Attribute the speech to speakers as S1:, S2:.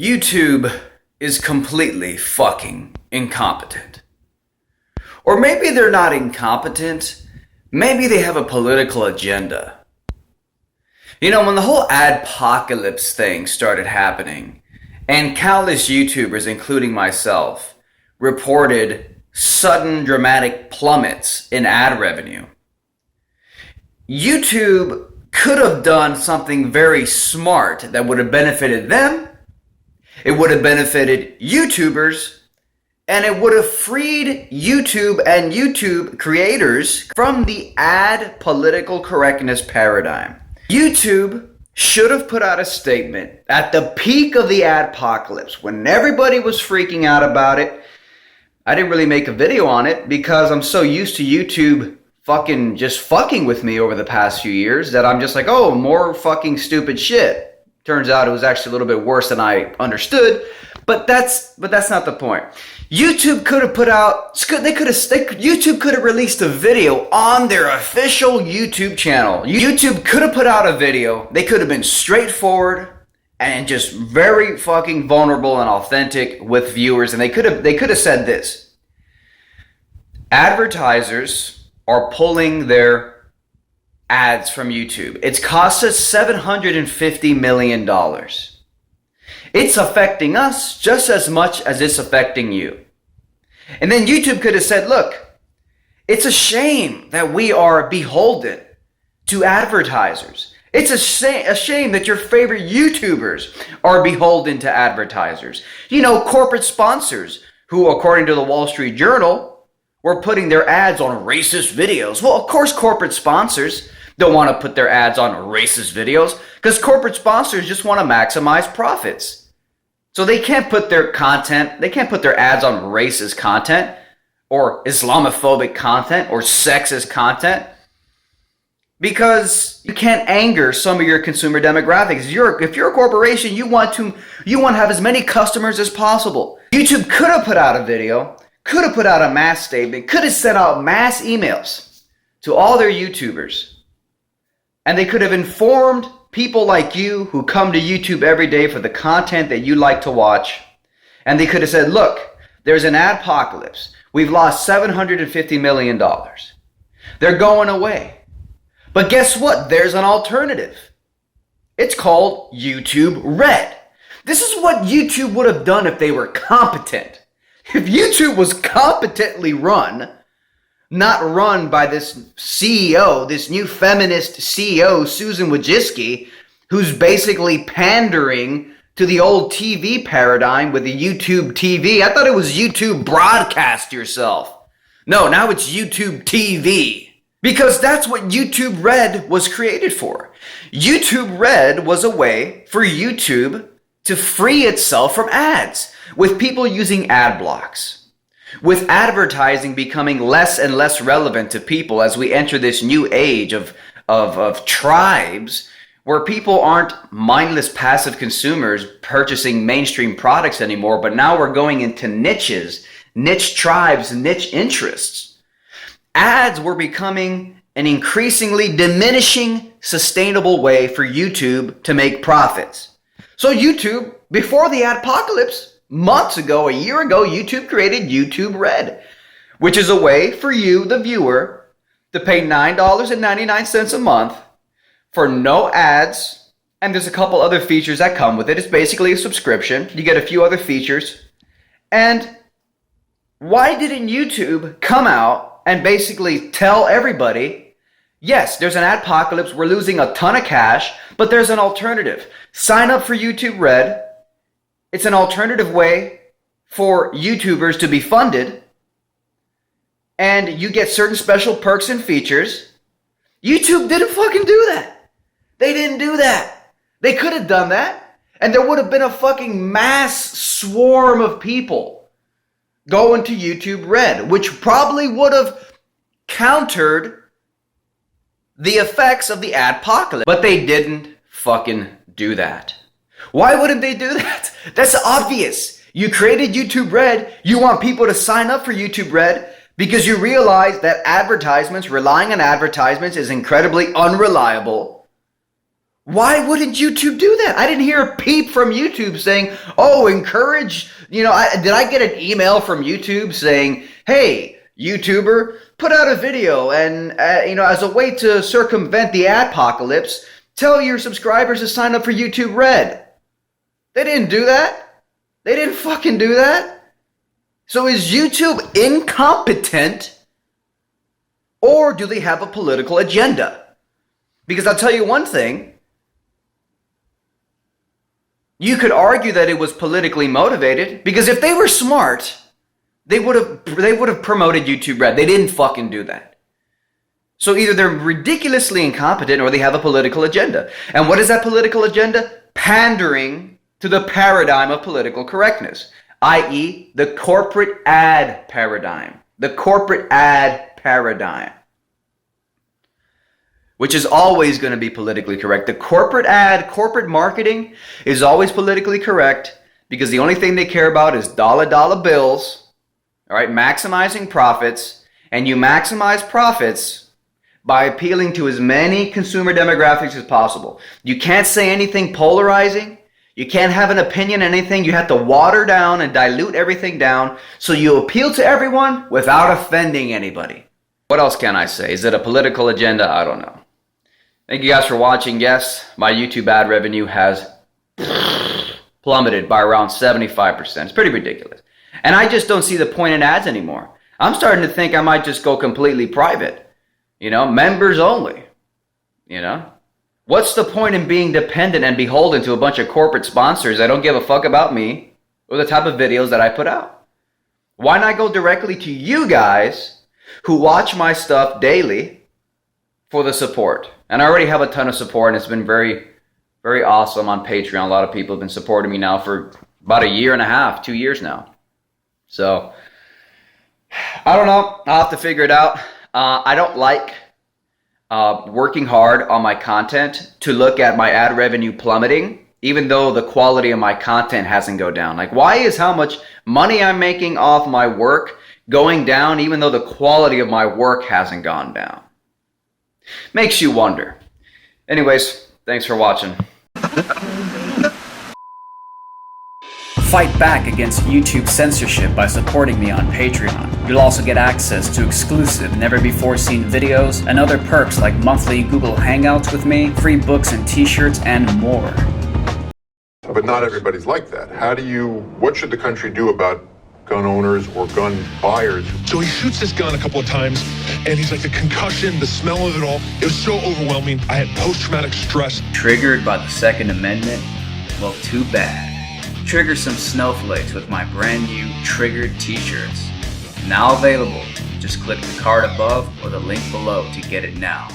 S1: YouTube is completely fucking incompetent. Or maybe they're not incompetent, maybe they have a political agenda. You know, when the whole adpocalypse thing started happening, and countless YouTubers, including myself, reported sudden dramatic plummets in ad revenue, YouTube could have done something very smart that would have benefited them. It would have benefited YouTubers, and it would have freed YouTube and YouTube creators from the ad political correctness paradigm. YouTube should have put out a statement at the peak of the adpocalypse when everybody was freaking out about it. I didn't really make a video on it because I'm so used to YouTube fucking with me over the past few years that I'm just like, oh, more fucking stupid shit. Turns out it was actually a little bit worse than I understood, but that's not the point. YouTube could have YouTube could have released a video on their official YouTube channel. YouTube could have put out a video. They could have been straightforward and just very fucking vulnerable and authentic with viewers, and they could have said this: advertisers are pulling their ads from YouTube. It's cost us $750 million. It's affecting us just as much as it's affecting you. And then YouTube could have said, look, it's a shame that we are beholden to advertisers. It's a shame that your favorite YouTubers are beholden to advertisers. You know, corporate sponsors who, according to the Wall Street Journal, were putting their ads on racist videos. Well, of course, corporate sponsors don't want to put their ads on racist videos because corporate sponsors just want to maximize profits. So they can't put their ads on racist content or Islamophobic content or sexist content because you can't anger some of your consumer demographics. If you're a corporation, you want to have as many customers as possible. YouTube could have put out a video, could have put out a mass statement, could have sent out mass emails to all their YouTubers. And they could have informed people like you who come to YouTube every day for the content that you like to watch. And they could have said, look, there's an adpocalypse. We've lost $750 million. They're going away. But guess what? There's an alternative. It's called YouTube Red. This is what YouTube would have done if they were competent. If YouTube was competently run, not run by this CEO, this new feminist CEO, Susan Wojcicki, who's basically pandering to the old TV paradigm with the YouTube TV. I thought it was YouTube Broadcast Yourself. No, now it's YouTube TV. Because that's what YouTube Red was created for. YouTube Red was a way for YouTube to free itself from ads, with people using ad blocks. With advertising becoming less and less relevant to people as we enter this new age of tribes where people aren't mindless passive consumers purchasing mainstream products anymore, but now we're going into niches, niche tribes, niche interests. Ads were becoming an increasingly diminishing, sustainable way for YouTube to make profits. So YouTube, before the adpocalypse, months ago, a year ago, YouTube created YouTube Red, which is a way for you, the viewer, to pay $9.99 a month for no ads. And there's a couple other features that come with it. It's basically a subscription. You get a few other features. And why didn't YouTube come out and basically tell everybody, yes, there's an adpocalypse, we're losing a ton of cash, but there's an alternative. Sign up for YouTube Red. It's an alternative way for YouTubers to be funded, and you get certain special perks and features. YouTube didn't fucking do that. They didn't do that. They could have done that, and there would have been a fucking mass swarm of people going to YouTube Red, which probably would have countered the effects of the adpocalypse. But they didn't fucking do that. Why wouldn't they do that? That's obvious. You created YouTube Red. You want people to sign up for YouTube Red because you realize that relying on advertisements is incredibly unreliable. Why wouldn't YouTube do that? I didn't hear a peep from YouTube saying, oh, encourage, did I get an email from YouTube saying, hey, YouTuber, put out a video and, as a way to circumvent the adpocalypse, tell your subscribers to sign up for YouTube Red. They didn't do that. They didn't fucking do that. So is YouTube incompetent, or do they have a political agenda? Because I'll tell you one thing. You could argue that it was politically motivated, because if they were smart, they would have promoted YouTube Red. They didn't fucking do that. So either they're ridiculously incompetent or they have a political agenda. And what is that political agenda? Pandering to the paradigm of political correctness, i.e. the corporate ad paradigm. The corporate ad paradigm, which is always going to be politically correct. The corporate marketing is always politically correct because the only thing they care about is dollar bills, all right, maximizing profits, and you maximize profits by appealing to as many consumer demographics as possible. You can't say anything polarizing. You can't have an opinion on anything. You have to water down and dilute everything down so you appeal to everyone without offending anybody. What else can I say? Is it a political agenda? I don't know. Thank you guys for watching. Yes, my YouTube ad revenue has plummeted by around 75%. It's pretty ridiculous. And I just don't see the point in ads anymore. I'm starting to think I might just go completely private. Members only. What's the point in being dependent and beholden to a bunch of corporate sponsors that don't give a fuck about me or the type of videos that I put out? Why not go directly to you guys who watch my stuff daily for the support? And I already have a ton of support, and it's been very, very awesome on Patreon. A lot of people have been supporting me now for about 1.5 years, 2 years now. So, I don't know. I'll have to figure it out. I don't like working hard on my content to look at my ad revenue plummeting, even though the quality of my content hasn't gone down. Like, why is how much money I'm making off my work going down, even though the quality of my work hasn't gone down? Makes you wonder. Anyways, thanks for watching.
S2: Fight back against YouTube censorship by supporting me on Patreon. You'll also get access to exclusive, never-before-seen videos and other perks like monthly Google Hangouts with me, free books and t-shirts, and more.
S3: But not everybody's like that. What should the country do about gun owners or gun buyers?
S4: So he shoots this gun a couple of times, and he's like, the concussion, the smell of it all, it was so overwhelming. I had post-traumatic stress.
S2: Triggered by the Second Amendment? Well, too bad. Trigger some snowflakes with my brand new Triggered t-shirts. Now available. Just click the card above or the link below to get it now.